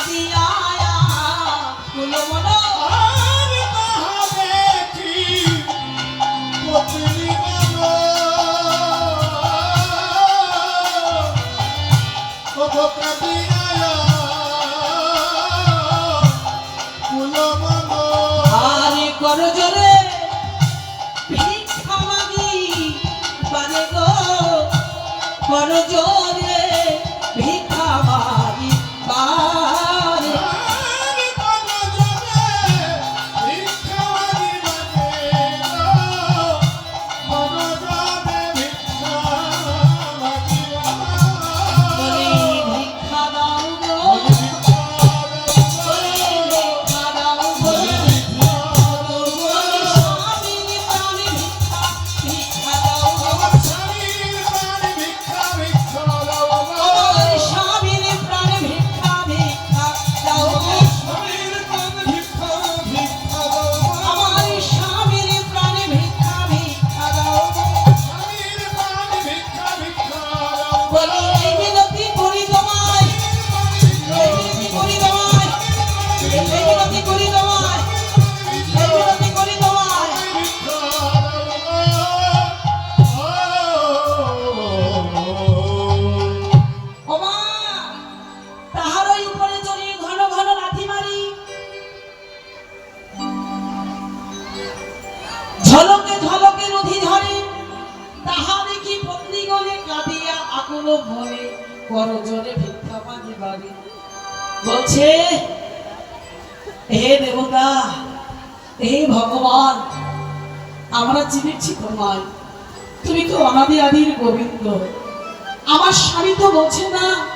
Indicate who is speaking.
Speaker 1: কাঁদিয়া কুল মন
Speaker 2: আমি তাহারে কি পত্নী মানো কত কাঁদিয়া কুল মনো
Speaker 1: আরে কর জোরে ভিক্ষা মাগি বারে গো কর জোরে ভিক্ষা মাগি বারে
Speaker 2: আমি কোন জনে ভিক্ষা মাগিবানে কোন জনে ভিক্ষা
Speaker 1: বলে
Speaker 2: মাগিবানে
Speaker 1: ভিক্ষা দাও গো বলে ভিক্ষা দাও গো বলে স্বামীর প্রাণে ভিক্ষা ভিক্ষা দাও গো আমার স্বামীর প্রাণে ভিক্ষা ভিক্ষা দাও গো আমার স্বামীর প্রাণে ভিক্ষা ভিক্ষা দাও গো বলি এই মিনতি করি তোমায় এই মিনতি করি তোমায় এই মিনতি করি তোমায় এই মিনতি করি তোমায় ওমা তাহারই উপরে চড়ি ঘন ঘন লাথি মারি ঝলকে ঝলকে নদী ধরে তাহা দেখি পত্নী গলে কাঁদিয়া আকুল মনে করজনে ভিক্ষা মাগি বাড়ি বলছে হে দেবতা হে ভগবান আমরা চিনেছি তোমায় তুমি তো অনাদি আদির গোবিন্দ আমার স্বামী তো বলছে না